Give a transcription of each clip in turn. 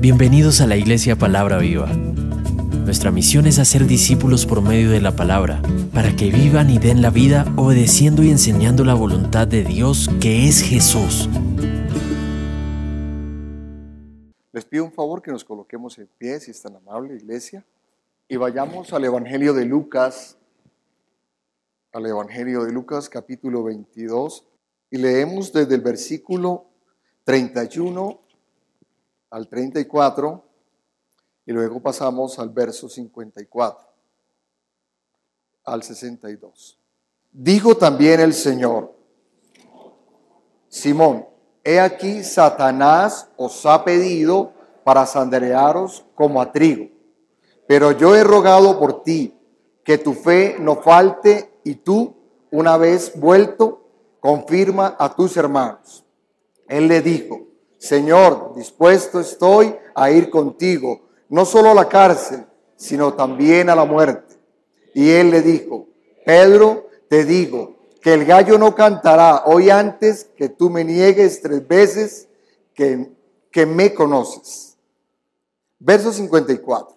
Bienvenidos a la Iglesia Palabra Viva. Nuestra misión es hacer discípulos por medio de la palabra, para que vivan y den la vida obedeciendo y enseñando la voluntad de Dios, que es Jesús. Les pido un favor que nos coloquemos en pie, si es tan amable, iglesia, y vayamos al Evangelio de Lucas, capítulo 22, y leemos desde el versículo 31 al 34, y luego pasamos al verso 54 al 62. Dijo también el Señor: Simón, he aquí Satanás os ha pedido para zarandearos como a trigo, pero yo he rogado por ti, que tu fe no falte, y tú, una vez vuelto, confirma a tus hermanos. Él le dijo: Señor, dispuesto estoy a ir contigo, no solo a la cárcel, sino también a la muerte. Y él le dijo: Pedro, te digo que el gallo no cantará hoy antes que tú me niegues 3 veces que me conoces. Verso 54.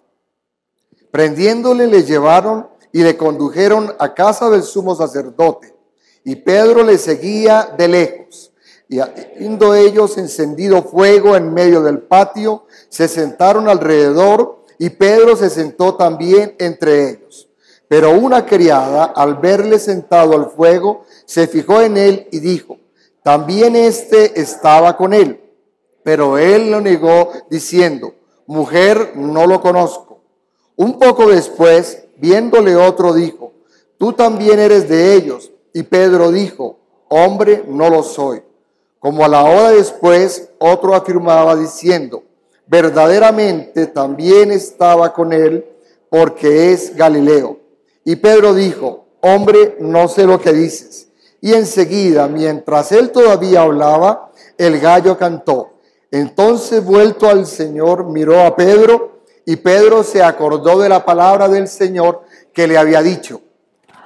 Prendiéndole, le llevaron y le condujeron a casa del sumo sacerdote, y Pedro le seguía de lejos. Y habiendo ellos encendido fuego en medio del patio, se sentaron alrededor, y Pedro se sentó también entre ellos. Pero una criada, al verle sentado al fuego, se fijó en él y dijo: también éste estaba con él. Pero él lo negó, diciendo: mujer, no lo conozco. Un poco después, viéndole otro, dijo: tú también eres de ellos. Y Pedro dijo: hombre, no lo soy. Como a la hora después, otro afirmaba diciendo: verdaderamente también estaba con él, porque es Galileo. Y Pedro dijo: hombre, no sé lo que dices. Y enseguida, mientras él todavía hablaba, el gallo cantó. Entonces, vuelto al Señor, miró a Pedro, y Pedro se acordó de la palabra del Señor que le había dicho: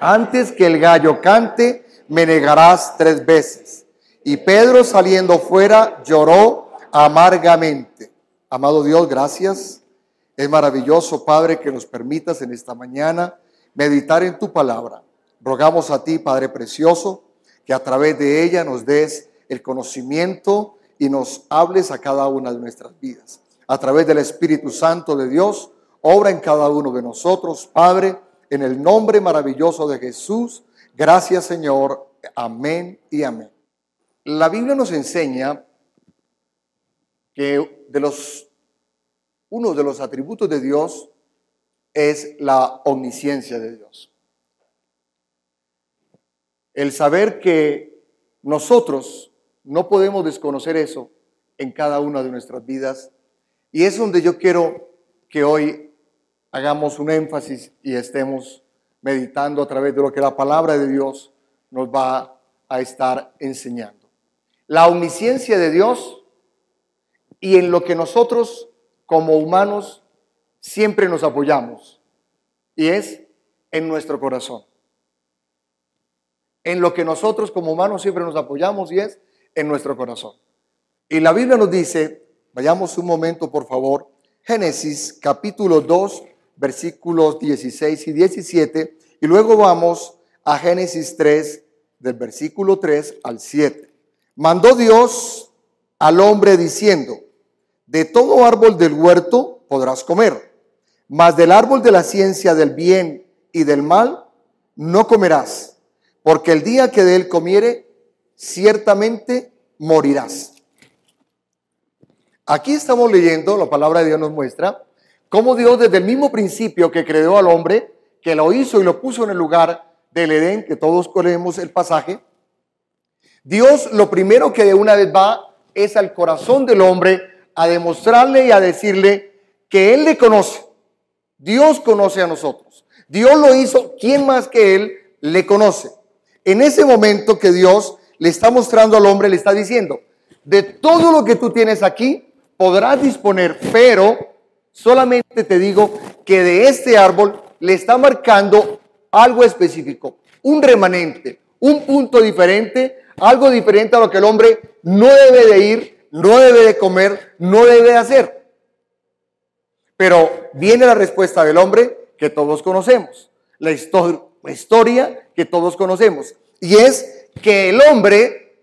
antes que el gallo cante, me negarás 3 veces. Y Pedro, saliendo fuera, lloró amargamente. Amado Dios, gracias. Es maravilloso, Padre, que nos permitas en esta mañana meditar en tu palabra. Rogamos a ti, Padre precioso, que a través de ella nos des el conocimiento y nos hables a cada una de nuestras vidas. A través del Espíritu Santo de Dios, obra en cada uno de nosotros, Padre, en el nombre maravilloso de Jesús. Gracias, Señor. Amén y amén. La Biblia nos enseña que uno de los atributos de Dios es la omnisciencia de Dios. El saber que nosotros no podemos desconocer eso en cada una de nuestras vidas. Y es donde yo quiero que hoy hagamos un énfasis y estemos meditando a través de lo que la palabra de Dios nos va a estar enseñando. La omnisciencia de Dios, y en lo que nosotros como humanos siempre nos apoyamos, y es en nuestro corazón. En lo que nosotros como humanos siempre nos apoyamos, y es en nuestro corazón. Y la Biblia nos dice, vayamos un momento por favor, Génesis capítulo 2, versículos 16 y 17, y luego vamos a Génesis 3, del versículo 3 al 7. Mandó Dios al hombre diciendo: de todo árbol del huerto podrás comer, mas del árbol de la ciencia del bien y del mal no comerás, porque el día que de él comiere, ciertamente morirás. Aquí estamos leyendo, la palabra de Dios nos muestra cómo Dios, desde el mismo principio que creó al hombre, que lo hizo y lo puso en el lugar del Edén, que todos conocemos el pasaje, Dios lo primero que de una vez va es al corazón del hombre a demostrarle y a decirle que Él le conoce. Dios conoce a nosotros. Dios lo hizo, ¿quién más que Él le conoce? En ese momento que Dios le está mostrando al hombre, le está diciendo: de todo lo que tú tienes aquí podrás disponer, pero solamente te digo que de este árbol le está marcando algo específico, un remanente, un punto diferente, algo diferente a lo que el hombre no debe de ir, no debe de comer, no debe de hacer. Pero viene la respuesta del hombre que todos conocemos, la historia que todos conocemos. Y es que el hombre,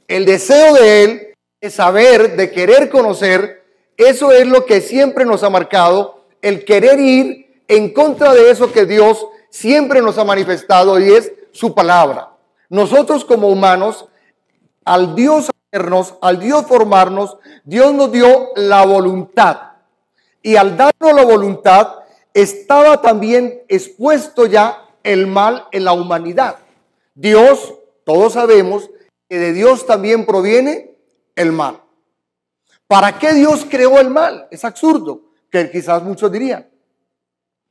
el deseo de él, de saber, de querer conocer, eso es lo que siempre nos ha marcado, el querer ir en contra de eso que Dios siempre nos ha manifestado, y es su palabra. Nosotros como humanos, al Dios hacernos, al Dios formarnos, Dios nos dio la voluntad. Y al darnos la voluntad, estaba también expuesto ya el mal en la humanidad. Dios, todos sabemos que de Dios también proviene el mal. ¿Para qué Dios creó el mal? Es absurdo, que quizás muchos dirían.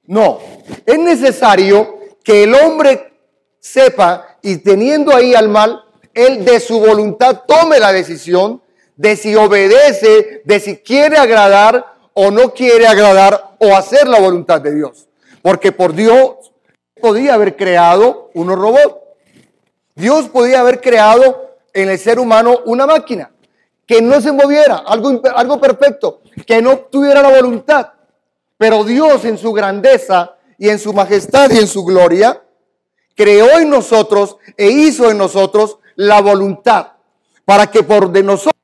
No, es necesario que el hombre sepa, y teniendo ahí al mal, él de su voluntad tome la decisión de si obedece, de si quiere agradar o no quiere agradar o hacer la voluntad de Dios. Porque por Dios podía haber creado unos robots. Dios podía haber creado en el ser humano una máquina que no se moviera, algo perfecto, que no tuviera la voluntad. Pero Dios en su grandeza y en su majestad y en su gloria creó en nosotros e hizo en nosotros la voluntad para que por de nosotros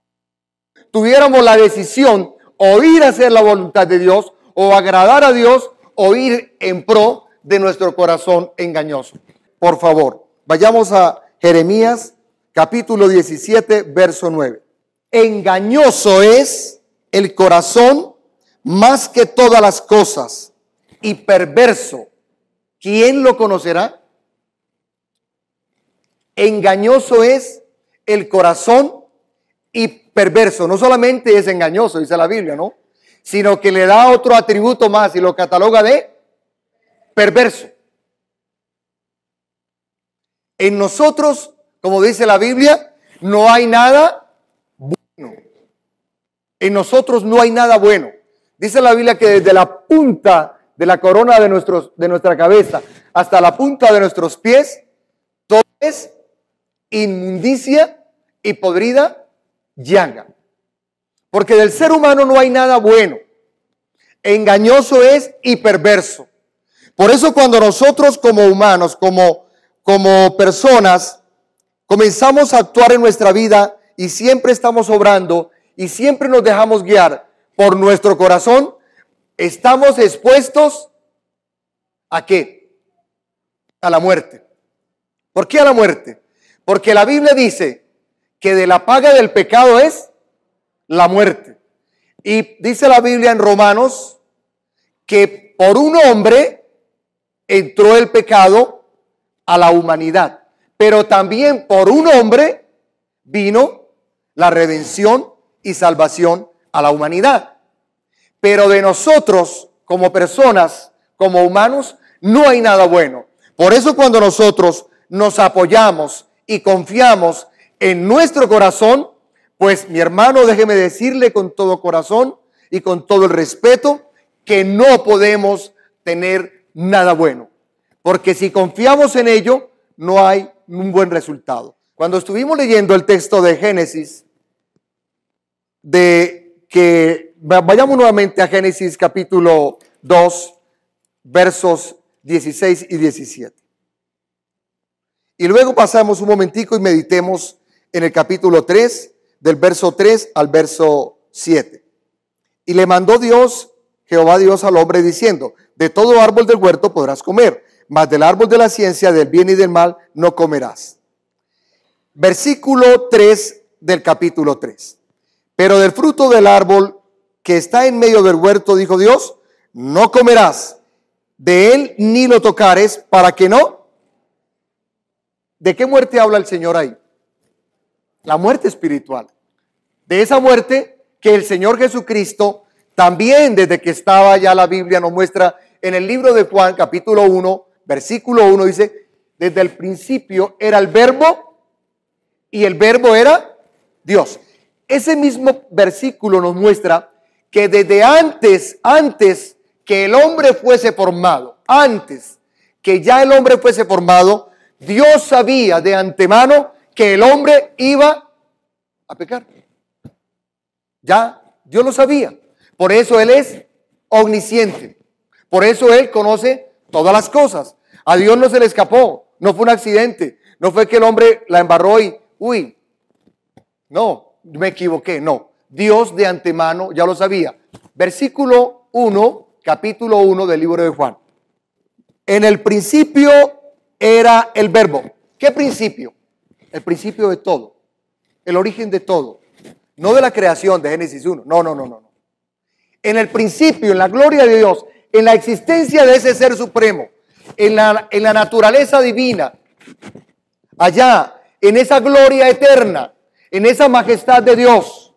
tuviéramos la decisión o ir a hacer la voluntad de Dios o agradar a Dios o ir en pro de nuestro corazón engañoso. Por favor, vayamos a Jeremías capítulo 17, verso 9. Engañoso es el corazón más que todas las cosas y perverso. ¿Quién lo conocerá? Engañoso es el corazón y perverso. No solamente es engañoso, dice la Biblia, ¿no? Sino que le da otro atributo más y lo cataloga de perverso. En nosotros, como dice la Biblia, no hay nada bueno. En nosotros no hay nada bueno. Dice la Biblia que desde la punta de la corona de nuestra cabeza hasta la punta de nuestros pies, todo es inmundicia y podrida llaga. Porque del ser humano no hay nada bueno. Engañoso es y perverso. Por eso cuando nosotros como humanos, como personas, comenzamos a actuar en nuestra vida y siempre estamos obrando y siempre nos dejamos guiar por nuestro corazón, estamos expuestos ¿a qué? A la muerte. ¿Por qué a la muerte? Porque la Biblia dice que de la paga del pecado es la muerte. Y dice la Biblia en Romanos que por un hombre entró el pecado a la humanidad, pero también por un hombre vino la redención y salvación a la humanidad. Pero de nosotros como personas, como humanos, no hay nada bueno. Por eso cuando nosotros nos apoyamos y confiamos en nuestro corazón, pues mi hermano, déjeme decirle con todo corazón y con todo el respeto que no podemos tener nada bueno. Porque si confiamos en ello, no hay un buen resultado. Cuando estuvimos leyendo el texto de Génesis, vayamos nuevamente a Génesis capítulo 2, versos 16 y 17. Y luego pasamos un momentico y meditemos en el capítulo 3, del verso 3 al verso 7. Y le mandó Jehová Dios al hombre diciendo: de todo árbol del huerto podrás comer, mas del árbol de la ciencia del bien y del mal no comerás. Versículo 3 del capítulo 3. Pero del fruto del árbol que está en medio del huerto, dijo Dios, no comerás de él ni lo tocares, para que no. ¿De qué muerte habla el Señor ahí? La muerte espiritual. De esa muerte que el Señor Jesucristo también, desde que estaba ya la Biblia nos muestra en el libro de Juan capítulo 1, versículo 1, dice: desde el principio era el verbo y el verbo era Dios. Ese mismo versículo nos muestra que desde antes que el hombre fuese formado, antes que ya el hombre fuese formado, Dios sabía de antemano que el hombre iba a pecar. Ya Dios lo sabía. Por eso Él es omnisciente. Por eso Él conoce todas las cosas. A Dios no se le escapó, no fue un accidente, no fue que el hombre la embarró y, no, me equivoqué, no. Dios de antemano ya lo sabía. Versículo 1, capítulo 1 del libro de Juan. En el principio era el verbo. ¿Qué principio? El principio de todo, el origen de todo. No de la creación de Génesis 1, no. En el principio, en la gloria de Dios, en la existencia de ese ser supremo, en la naturaleza divina, allá, en esa gloria eterna, en esa majestad de Dios,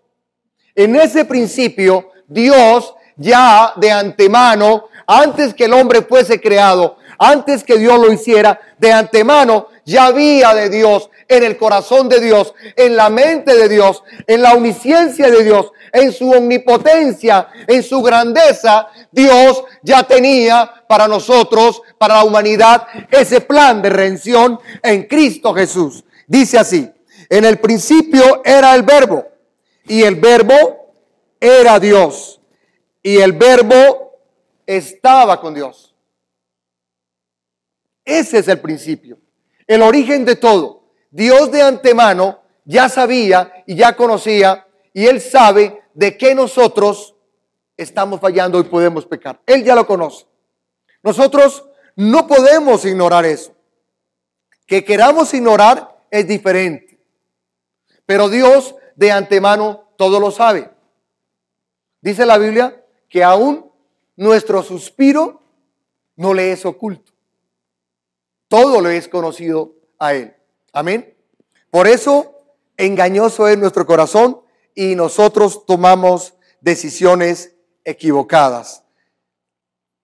en ese principio, Dios ya de antemano, antes que el hombre fuese creado, antes que Dios lo hiciera, de antemano ya había de Dios, en el corazón de Dios, en la mente de Dios, en la omnisciencia de Dios, en su omnipotencia, en su grandeza. Dios ya tenía para nosotros, para la humanidad, ese plan de redención en Cristo Jesús. Dice así: en el principio era el verbo, y el verbo era Dios, y el verbo estaba con Dios. Ese es el principio, el origen de todo. Dios de antemano ya sabía y ya conocía, y Él sabe de qué nosotros estamos fallando y podemos pecar. Él ya lo conoce. Nosotros no podemos ignorar eso. Que queramos ignorar es diferente, pero Dios de antemano todo lo sabe. Dice la Biblia que aún nuestro suspiro no le es oculto. Todo le es conocido a Él. Amén. Por eso engañoso es nuestro corazón y nosotros tomamos decisiones equivocadas.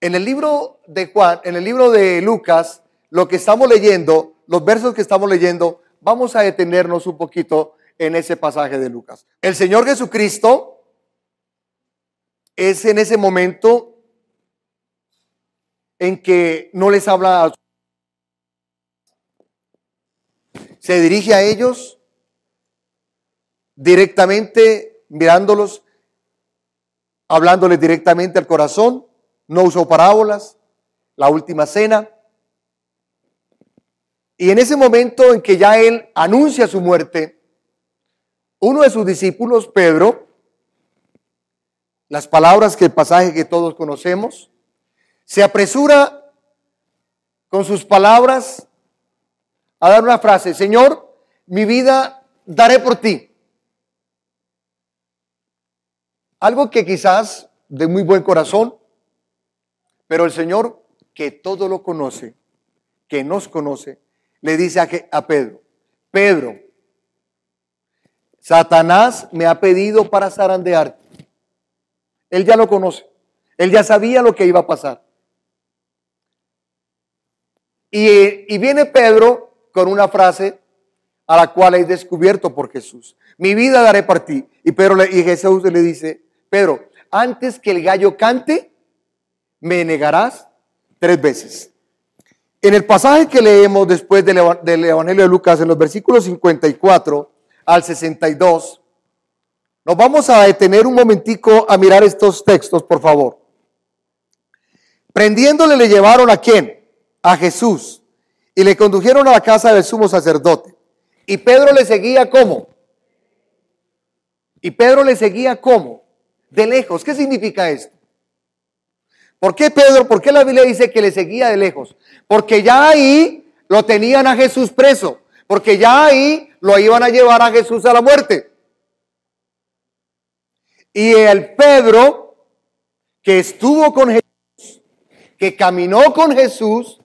En el libro de Juan, en el libro de Lucas, lo que estamos leyendo, los versos que estamos leyendo, vamos a detenernos un poquito en ese pasaje de Lucas. El Señor Jesucristo es en ese momento en que no les habla a se dirige a ellos directamente, mirándolos, hablándoles directamente al corazón. No usó parábolas, la última cena. Y en ese momento en que ya Él anuncia su muerte, uno de sus discípulos, Pedro, las palabras que el pasaje que todos conocemos, se apresura con sus palabras a dar una frase: Señor, mi vida daré por ti. Algo que quizás de muy buen corazón, pero el Señor, que todo lo conoce, que nos conoce, le dice a Pedro: Pedro, Satanás me ha pedido para zarandearte. Él ya lo conoce, él ya sabía lo que iba a pasar. Y viene Pedro con una frase a la cual es descubierto por Jesús: mi vida daré por ti. Y Jesús le dice: Pedro, antes que el gallo cante, me negarás 3 veces. En el pasaje que leemos después del Evangelio de Lucas, en los versículos 54 al 62, nos vamos a detener un momentico a mirar estos textos, por favor. Prendiéndole, le llevaron ¿a quién? A Jesús. Y le condujeron a la casa del sumo sacerdote. Y Pedro le seguía ¿cómo? Y Pedro le seguía ¿cómo? De lejos. ¿Qué significa esto? ¿Por qué Pedro? ¿Por qué la Biblia dice que le seguía de lejos? Porque ya ahí lo tenían a Jesús preso. Porque ya ahí lo iban a llevar a Jesús a la muerte. Y el Pedro, que estuvo con Jesús, que caminó con Jesús,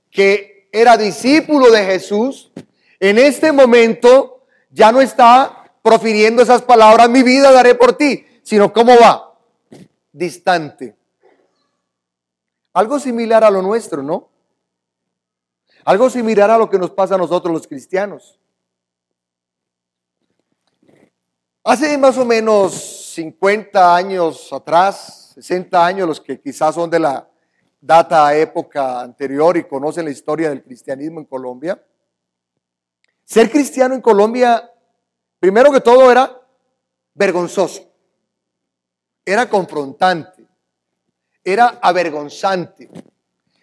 que era discípulo de Jesús, en este momento ya no está profiriendo esas palabras: mi vida daré por ti, sino ¿cómo va? Distante. Algo similar a lo nuestro, ¿no? Algo similar a lo que nos pasa a nosotros los cristianos. Hace más o menos 50 años atrás, 60 años, los que quizás son de la data época anterior y conocen la historia del cristianismo en Colombia. Ser cristiano en Colombia, primero que todo, era vergonzoso, era confrontante, era avergonzante.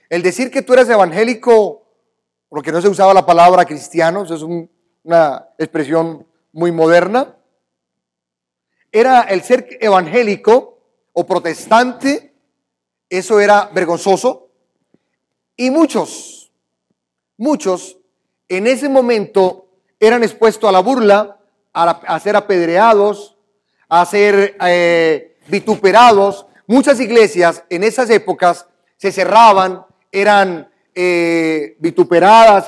El decir que tú eres evangélico, porque no se usaba la palabra cristiano, eso es una expresión muy moderna. Era el ser evangélico o protestante, eso era vergonzoso. Y muchos en ese momento eran expuestos a la burla, a ser apedreados, a ser vituperados. Muchas iglesias en esas épocas se cerraban, eran vituperadas,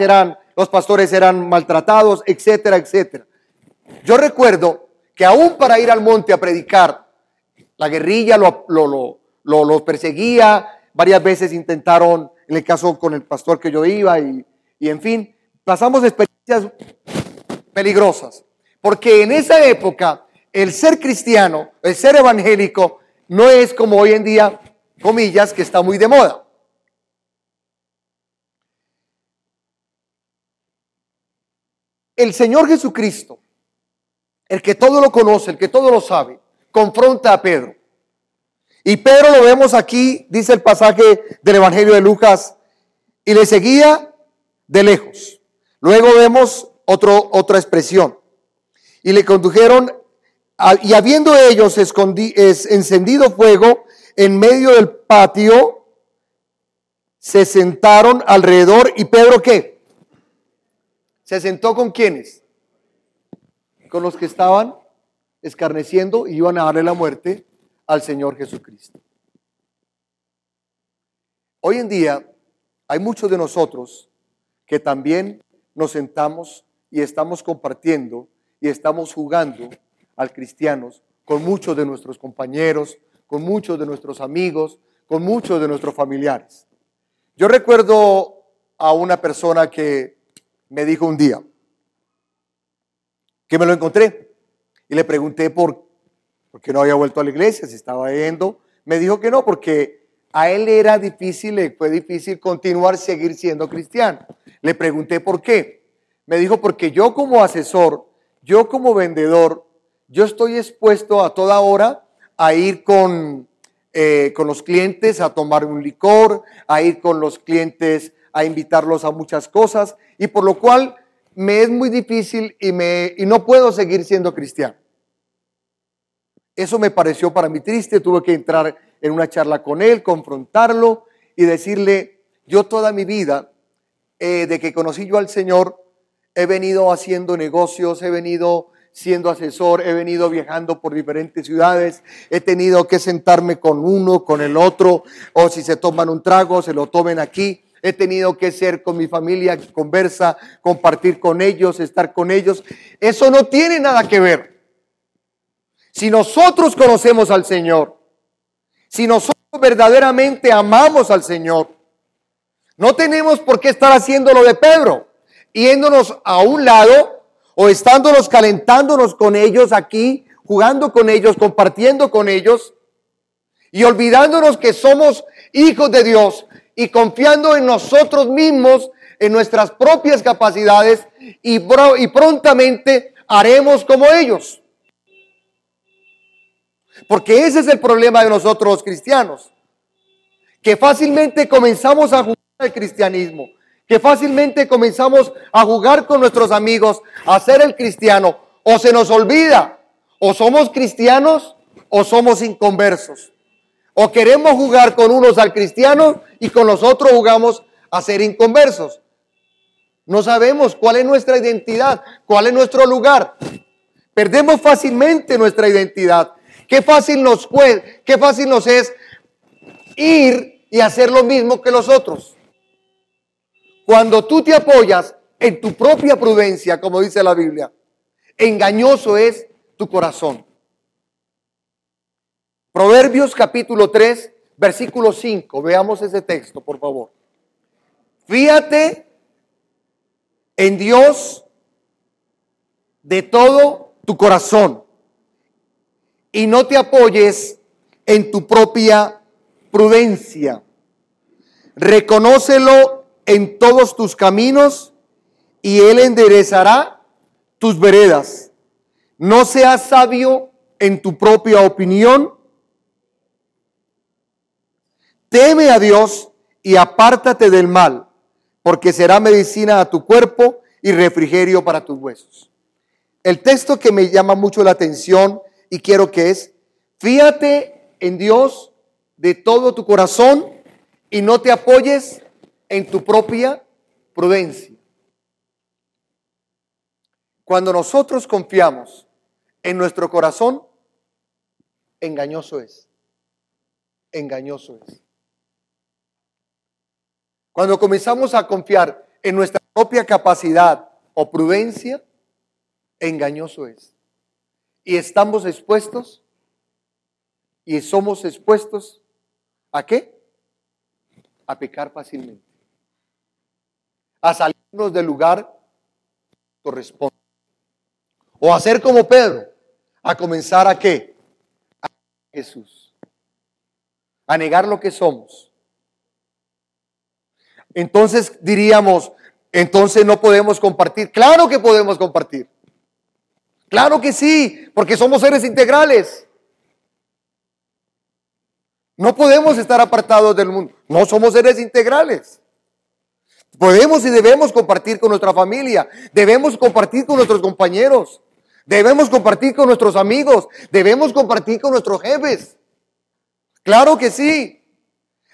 los pastores eran maltratados, etcétera, etcétera. Yo recuerdo que aún para ir al monte a predicar, la guerrilla lo perseguía, varias veces intentaron, en el caso con el pastor que yo iba, y en fin, pasamos experiencias peligrosas, porque en esa época el ser cristiano, el ser evangélico, no es como hoy en día, comillas, que está muy de moda. El Señor Jesucristo, el que todo lo conoce, el que todo lo sabe, confronta a Pedro. Y Pedro lo vemos aquí, dice el pasaje del Evangelio de Lucas, y le seguía de lejos. Luego vemos otra expresión. Y le condujeron, y habiendo ellos encendido fuego en medio del patio, se sentaron alrededor. ¿Y Pedro qué? ¿Se sentó con quiénes? Con los que estaban escarneciendo y iban a darle la muerte al Señor Jesucristo. Hoy en día hay muchos de nosotros que también nos sentamos y estamos compartiendo y estamos jugando al cristianos con muchos de nuestros compañeros, con muchos de nuestros amigos, con muchos de nuestros familiares. Yo recuerdo a una persona que me dijo un día, que me lo encontré y le pregunté por qué no había vuelto a la iglesia, si estaba yendo. Me dijo que no, porque a él fue difícil continuar, seguir siendo cristiano. Le pregunté por qué. Me dijo, porque yo como asesor, yo como vendedor, yo estoy expuesto a toda hora a ir con los clientes a tomar un licor, a ir con los clientes a invitarlos a muchas cosas, y por lo cual me es muy difícil y no puedo seguir siendo cristiano. Eso me pareció para mí triste. Tuve que entrar en una charla con él, confrontarlo y decirle, yo toda mi vida, de que conocí yo al Señor, he venido haciendo negocios, he venido siendo asesor, he venido viajando por diferentes ciudades, he tenido que sentarme con uno, con el otro, o si se toman un trago, se lo tomen aquí. He tenido que ser con mi familia, conversa, compartir con ellos, estar con ellos. Eso no tiene nada que ver. Si nosotros conocemos al Señor, si nosotros verdaderamente amamos al Señor, no tenemos por qué estar haciendo lo de Pedro, yéndonos a un lado o estándonos calentándonos con ellos aquí, jugando con ellos, compartiendo con ellos y olvidándonos que somos hijos de Dios y confiando en nosotros mismos, en nuestras propias capacidades y prontamente haremos como ellos. Porque ese es el problema de nosotros los cristianos, que fácilmente comenzamos a jugar al cristianismo, que fácilmente comenzamos a jugar con nuestros amigos, a ser el cristiano, o se nos olvida, o somos cristianos o somos inconversos. O queremos jugar con unos al cristiano y con los otros jugamos a ser inconversos. No sabemos cuál es nuestra identidad, cuál es nuestro lugar. Perdemos fácilmente nuestra identidad. Qué fácil nos es ir y hacer lo mismo que los otros. Cuando tú te apoyas en tu propia prudencia, como dice la Biblia, engañoso es tu corazón. Proverbios capítulo 3, versículo 5. Veamos ese texto, por favor. Fíate en Dios de todo tu corazón y no te apoyes en tu propia prudencia. Reconócelo en todos tus caminos y Él enderezará tus veredas. No seas sabio en tu propia opinión. Teme a Dios y apártate del mal, porque será medicina a tu cuerpo y refrigerio para tus huesos. El texto que me llama mucho la atención y quiero que es: fíate en Dios de todo tu corazón y no te apoyes en tu propia prudencia. Cuando nosotros confiamos en nuestro corazón, engañoso es. Engañoso es. Cuando comenzamos a confiar en nuestra propia capacidad o prudencia, engañoso es. Y estamos expuestos y somos expuestos ¿a qué? A pecar fácilmente. A salirnos del lugar que corresponde. O a ser como Pedro, a comenzar ¿a qué? A Jesús. A negar lo que somos. Entonces diríamos, entonces no podemos compartir. Claro que podemos compartir. Claro que sí, porque somos seres integrales. No podemos estar apartados del mundo. No somos seres integrales. Podemos y debemos compartir con nuestra familia. Debemos compartir con nuestros compañeros. Debemos compartir con nuestros amigos. Debemos compartir con nuestros jefes. Claro que sí.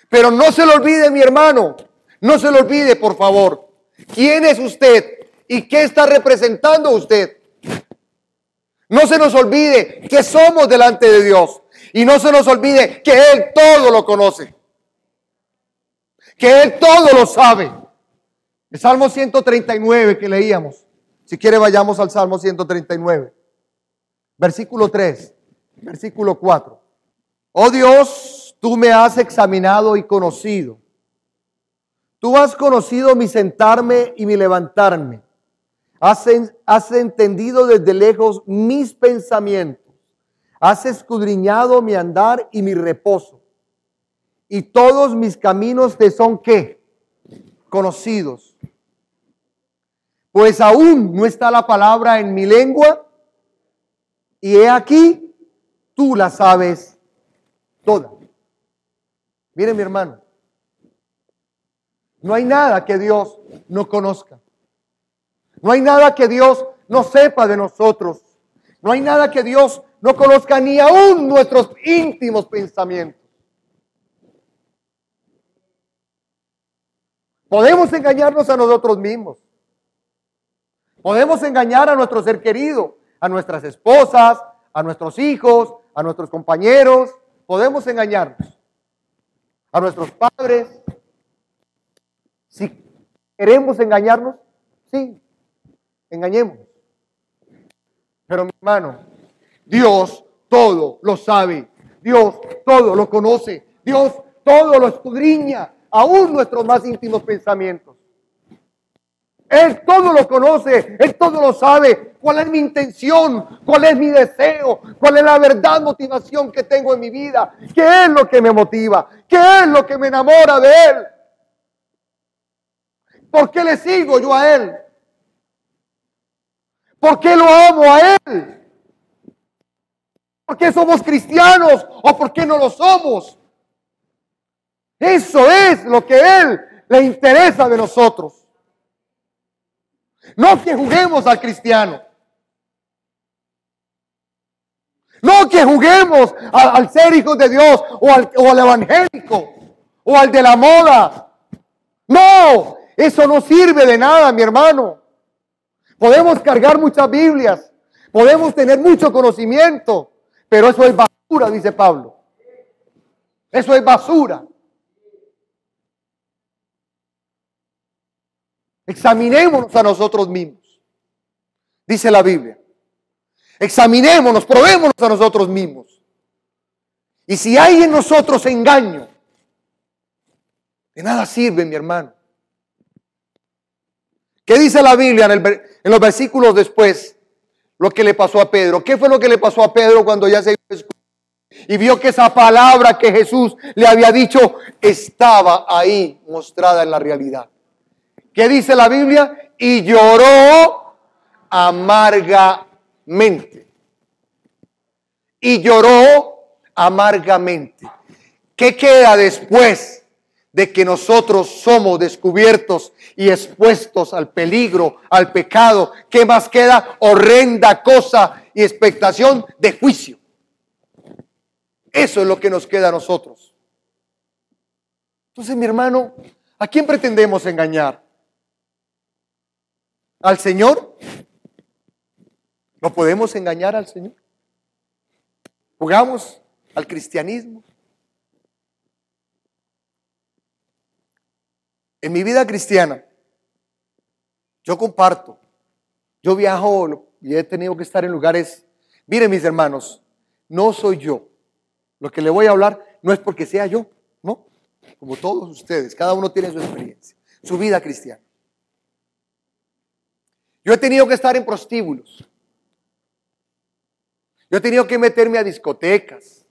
Pero no se lo olvide, mi hermano. No se lo olvide, por favor. ¿Quién es usted? ¿Y qué está representando usted? No se nos olvide que somos delante de Dios. Y no se nos olvide que Él todo lo conoce. Que Él todo lo sabe. El Salmo 139 que leíamos. Si quiere vayamos al Salmo 139. Versículo 3. Versículo 4. Oh Dios, tú me has examinado y conocido. Tú has conocido mi sentarme y mi levantarme. Has entendido desde lejos mis pensamientos. Has escudriñado mi andar y mi reposo. Y todos mis caminos te son ¿qué? Conocidos. Pues aún no está la palabra en mi lengua. Y he aquí, tú la sabes toda. Mire, mi hermano. No hay nada que Dios no conozca. No hay nada que Dios no sepa de nosotros. No hay nada que Dios no conozca, ni aún nuestros íntimos pensamientos. Podemos engañarnos a nosotros mismos. Podemos engañar a nuestro ser querido, a nuestras esposas, a nuestros hijos, a nuestros compañeros. Podemos engañarnos. A nuestros padres. Si queremos engañarnos, sí, engañemos. Pero mi hermano, Dios todo lo sabe. Dios todo lo conoce. Dios todo lo escudriña, aún nuestros más íntimos pensamientos. Él todo lo conoce, Él todo lo sabe. ¿Cuál es mi intención? ¿Cuál es mi deseo? ¿Cuál es la verdad, motivación que tengo en mi vida? ¿Qué es lo que me motiva? ¿Qué es lo que me enamora de Él? ¿Por qué le sigo yo a Él? ¿Por qué lo amo a Él? ¿Por qué somos cristianos o por qué no lo somos? Eso es lo que a Él le interesa de nosotros. No que juguemos al cristiano. No que juguemos al ser hijos de Dios o al evangélico o al de la moda. No, eso no sirve de nada, mi hermano. Podemos cargar muchas Biblias, podemos tener mucho conocimiento, pero eso es basura, dice Pablo. Eso es basura. Examinémonos a nosotros mismos, dice la Biblia. Examinémonos, probémonos a nosotros mismos. Y si hay en nosotros engaño, de nada sirve, mi hermano. ¿Qué dice la Biblia en los versículos después? Lo que le pasó a Pedro. ¿Qué fue lo que le pasó a Pedro cuando ya se y vio que esa palabra que Jesús le había dicho estaba ahí mostrada en la realidad? ¿Qué dice la Biblia? Y lloró amargamente. Y lloró amargamente. ¿Qué queda después de que nosotros somos descubiertos y expuestos al peligro, al pecado? ¿Qué más queda? Horrenda cosa y expectación de juicio. Eso es lo que nos queda a nosotros. Entonces, mi hermano, ¿a quién pretendemos engañar? ¿Al Señor? ¿No podemos engañar al Señor? ¿Jugamos al cristianismo? En mi vida cristiana, yo comparto, yo viajo y he tenido que estar en lugares. Miren, mis hermanos, no soy yo. Lo que le voy a hablar no es porque sea yo, no. Como todos ustedes, cada uno tiene su experiencia, su vida cristiana. Yo he tenido que estar en prostíbulos. Yo he tenido que meterme a discotecas.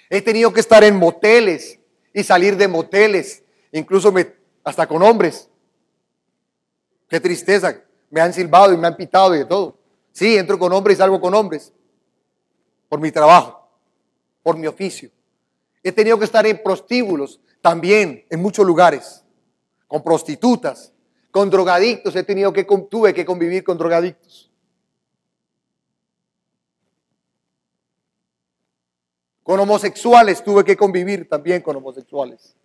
He tenido que estar en moteles y salir de moteles, incluso hasta con hombres. Qué tristeza, me han silbado y me han pitado y de todo. Sí, entro con hombres y salgo con hombres por mi trabajo, por mi oficio. He tenido que estar en prostíbulos también, en muchos lugares, con prostitutas, con drogadictos. Tuve que convivir con drogadictos. Con homosexuales tuve que convivir también con homosexuales.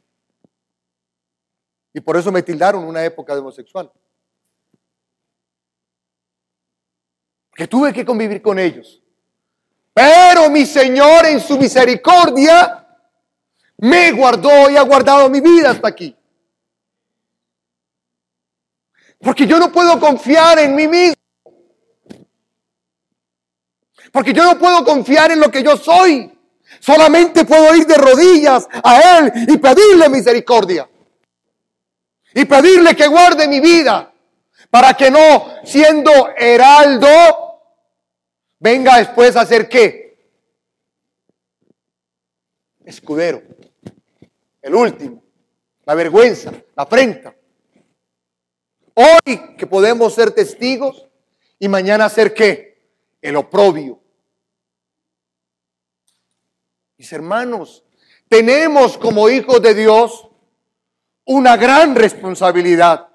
Y por eso me tildaron una época de homosexual. Que tuve que convivir con ellos. Pero mi Señor en su misericordia me guardó y ha guardado mi vida hasta aquí. Porque yo no puedo confiar en mí mismo. Porque yo no puedo confiar en lo que yo soy. Solamente puedo ir de rodillas a Él y pedirle misericordia. Y pedirle que guarde mi vida. Para que no, siendo heraldo, venga después a hacer ¿qué? Escudero. El último. La vergüenza, la afrenta. Hoy que podemos ser testigos y mañana ser ¿qué? El oprobio. Mis hermanos, tenemos como hijos de Dios una gran responsabilidad.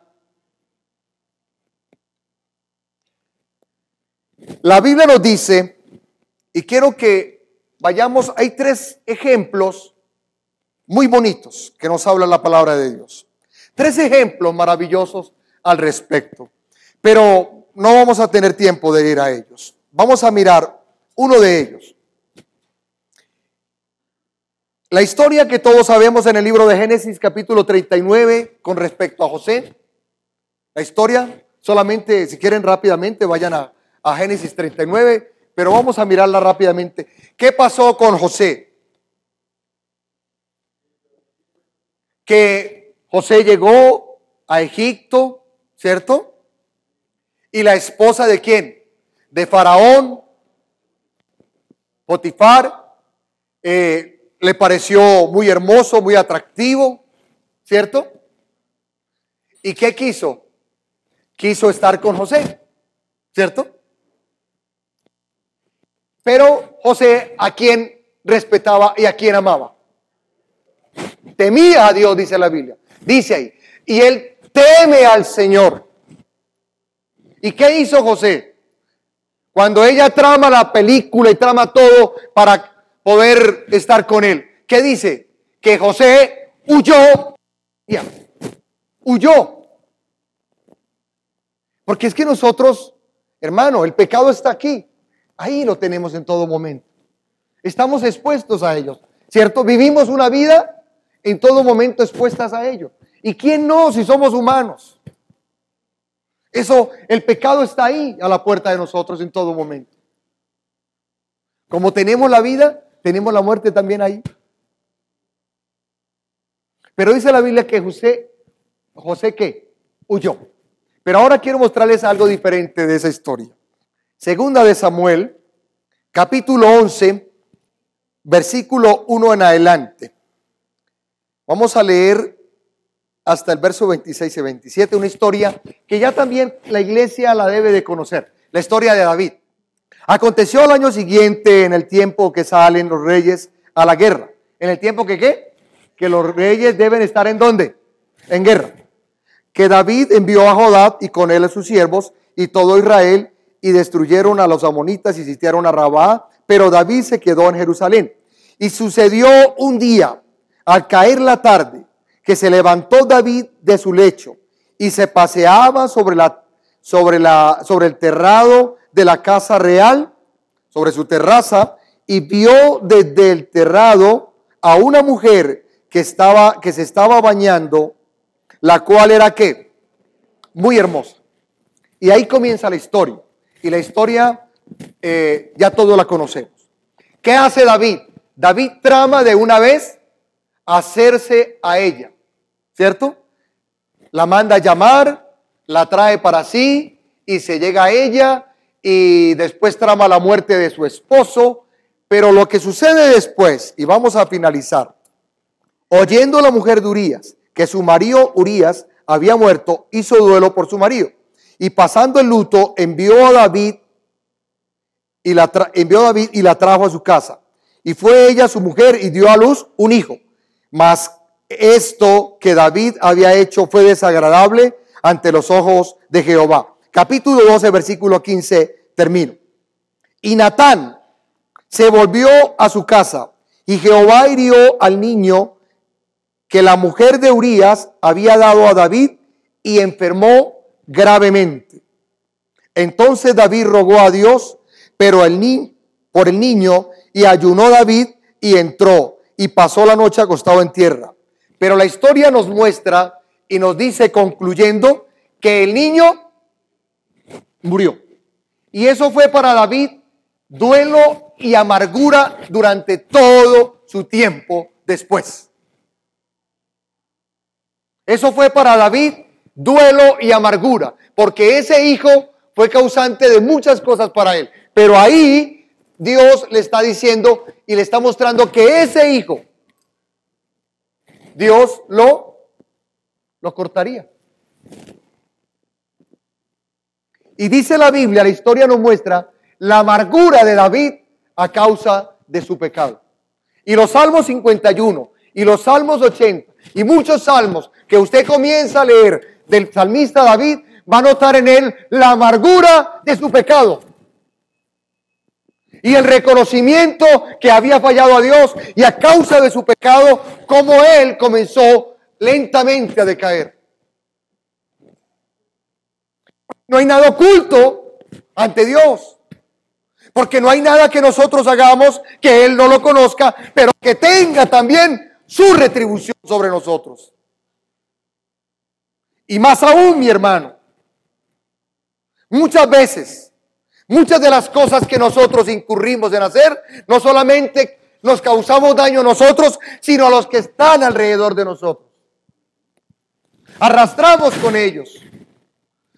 La Biblia nos dice, y quiero que vayamos, hay 3 ejemplos muy bonitos que nos habla la palabra de Dios. 3 ejemplos maravillosos al respecto, pero no vamos a tener tiempo de ir a ellos. Vamos a mirar uno de ellos. La historia que todos sabemos en el libro de Génesis capítulo 39 con respecto a José. La historia, solamente si quieren rápidamente vayan a Génesis 39, pero vamos a mirarla rápidamente. ¿Qué pasó con José? Que José llegó a Egipto, ¿cierto? Y la esposa de ¿quién? De Faraón, Potifar, le pareció muy hermoso, muy atractivo, ¿cierto? ¿Y qué quiso? Quiso estar con José, ¿cierto? Pero José, ¿a quién respetaba y a quién amaba? Temía a Dios, dice la Biblia. Dice ahí, y él teme al Señor. ¿Y qué hizo José? Cuando ella trama la película y trama todo para poder estar con él, ¿qué dice? Que José huyó. Ya, huyó. Porque es que nosotros, hermano, el pecado está aquí. Ahí lo tenemos en todo momento. Estamos expuestos a ellos, ¿cierto? Vivimos una vida en todo momento expuestas a ellos. ¿Y quién no si somos humanos? Eso, el pecado está ahí a la puerta de nosotros en todo momento. Como tenemos la vida, tenemos la muerte también ahí. Pero dice la Biblia que José ¿qué? Huyó. Pero ahora quiero mostrarles algo diferente de esa historia. Segunda de Samuel, capítulo 11, versículo 1 en adelante. Vamos a leer hasta el verso 26 y 27, una historia que ya también la iglesia la debe de conocer, la historia de David. Aconteció al año siguiente, en el tiempo que salen los reyes a la guerra, En el tiempo que ¿qué? Que los reyes deben estar ¿en dónde? En guerra. Que David envió a Jodad y con él a sus siervos y todo Israel y destruyeron a los amonitas y sitiaron a Rabá, pero David se quedó en Jerusalén. Y sucedió un día, al caer la tarde, que se levantó David de su lecho y se paseaba sobre el terrado de la casa real, sobre su terraza, y vio desde el terrado a una mujer que se estaba bañando, la cual era ¿qué? Muy hermosa. Y ahí comienza la historia. Y la historia ya todos la conocemos. ¿Qué hace David? David trama de una vez hacerse a ella, ¿cierto? La manda a llamar, la trae para sí y se llega a ella y después trama la muerte de su esposo. Pero lo que sucede después, y vamos a finalizar, oyendo la mujer de Urías que su marido Urías había muerto, hizo duelo por su marido. Y pasando el luto, envió a David y la trajo a su casa. Y fue ella su mujer y dio a luz un hijo. Mas esto que David había hecho fue desagradable ante los ojos de Jehová. Capítulo 12, versículo 15, termino. Y Natán se volvió a su casa y Jehová hirió al niño que la mujer de Urías había dado a David y enfermó gravemente. Entonces David rogó a Dios por el niño y ayunó David y entró y pasó la noche acostado en tierra. Pero la historia nos muestra y nos dice, concluyendo, que el niño murió. Y eso fue para David duelo y amargura durante todo su tiempo después. Eso fue para David duelo y amargura, porque ese hijo fue causante de muchas cosas para él. Pero ahí Dios le está diciendo y le está mostrando que ese hijo, Dios lo cortaría. Y dice la Biblia, la historia nos muestra la amargura de David a causa de su pecado. Y los Salmos 51 y los Salmos 80 y muchos salmos que usted comienza a leer del salmista David, va a notar en él la amargura de su pecado y el reconocimiento que había fallado a Dios, y a causa de su pecado, como él comenzó lentamente a decaer. No hay nada oculto ante Dios, porque no hay nada que nosotros hagamos que Él no lo conozca, pero que tenga también su retribución sobre nosotros. Y más aún, mi hermano, muchas veces, muchas de las cosas que nosotros incurrimos en hacer, no solamente nos causamos daño a nosotros, sino a los que están alrededor de nosotros. Arrastramos con ellos,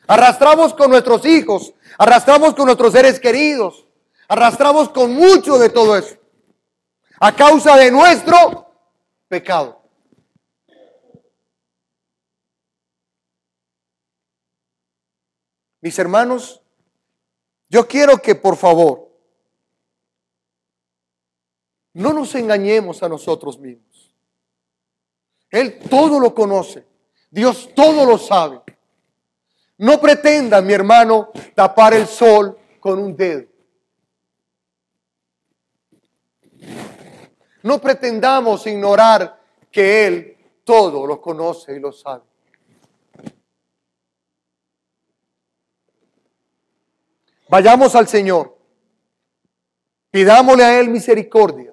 arrastramos con nuestros hijos, arrastramos con nuestros seres queridos, arrastramos con mucho de todo eso, a causa de nuestro pecado. Mis hermanos, yo quiero que por favor no nos engañemos a nosotros mismos. Él todo lo conoce, Dios todo lo sabe. No pretenda, mi hermano, tapar el sol con un dedo. No pretendamos ignorar que Él todo lo conoce y lo sabe. Vayamos al Señor, pidámosle a Él misericordia,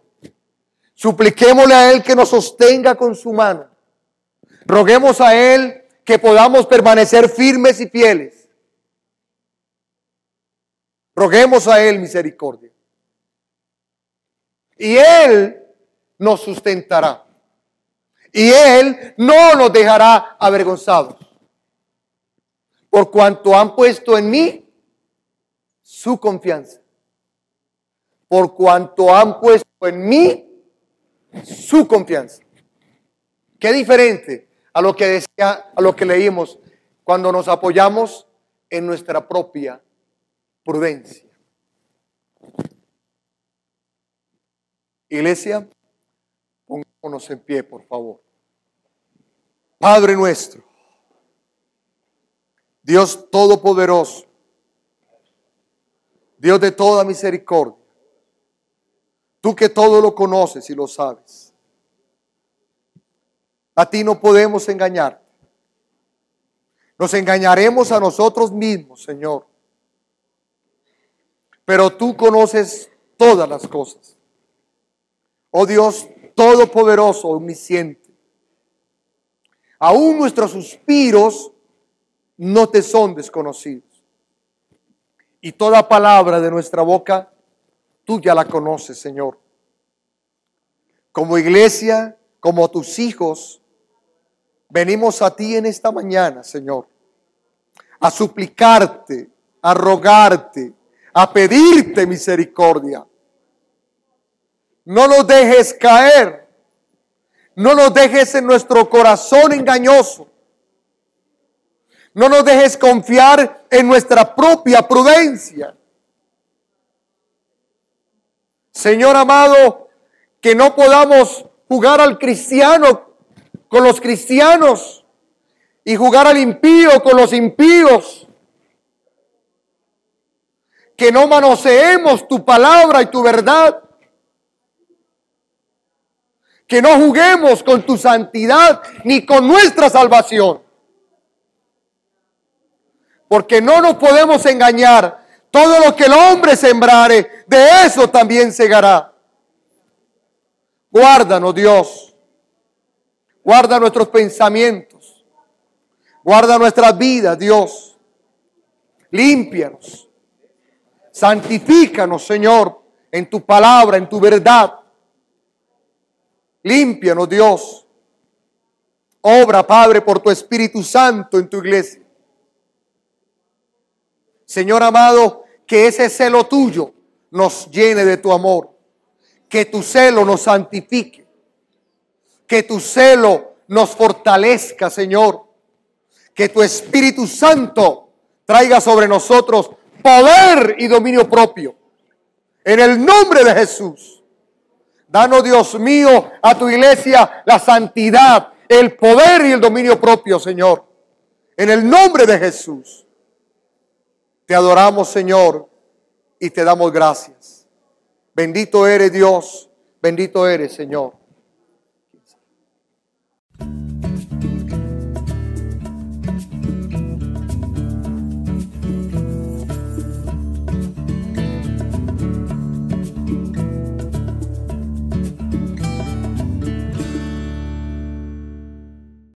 supliquémosle a Él que nos sostenga con su mano, roguemos a Él que podamos permanecer firmes y fieles, roguemos a Él misericordia, y Él nos sustentará, y Él no nos dejará avergonzados, por cuanto han puesto en mí su confianza, por cuanto han puesto en mí su confianza. Qué diferente a lo que decía, a lo que leímos, cuando nos apoyamos en nuestra propia prudencia. Iglesia, Pongámonos en pie, por favor. Padre nuestro, Dios todopoderoso, Dios de toda misericordia, tú que todo lo conoces y lo sabes, a ti no podemos engañar. Nos engañaremos a nosotros mismos, Señor. Pero tú conoces todas las cosas. Oh Dios todopoderoso, omnisciente. Aún nuestros suspiros no te son desconocidos. Y toda palabra de nuestra boca, tú ya la conoces, Señor. Como iglesia, como tus hijos, venimos a ti en esta mañana, Señor, a suplicarte, a rogarte, a pedirte misericordia. No nos dejes caer, no nos dejes en nuestro corazón engañoso, no nos dejes confiar en nuestra propia prudencia. Señor amado, que no podamos jugar al cristiano con los cristianos y jugar al impío con los impíos. Que no manoseemos tu palabra y tu verdad. Que no juguemos con tu santidad ni con nuestra salvación. Porque no nos podemos engañar. Todo lo que el hombre sembrare, de eso también segará. Guárdanos, Dios. Guarda nuestros pensamientos. Guarda nuestras vidas, Dios. Límpianos. Santifícanos, Señor, en tu palabra, en tu verdad. Límpianos, Dios. Obra, Padre, por tu Espíritu Santo en tu iglesia. Señor amado, que ese celo tuyo nos llene de tu amor. Que tu celo nos santifique. Que tu celo nos fortalezca, Señor. Que tu Espíritu Santo traiga sobre nosotros poder y dominio propio. En el nombre de Jesús. Danos, Dios mío, a tu iglesia la santidad, el poder y el dominio propio, Señor. En el nombre de Jesús. Te adoramos, Señor, y te damos gracias. Bendito eres, Dios. Bendito eres, Señor.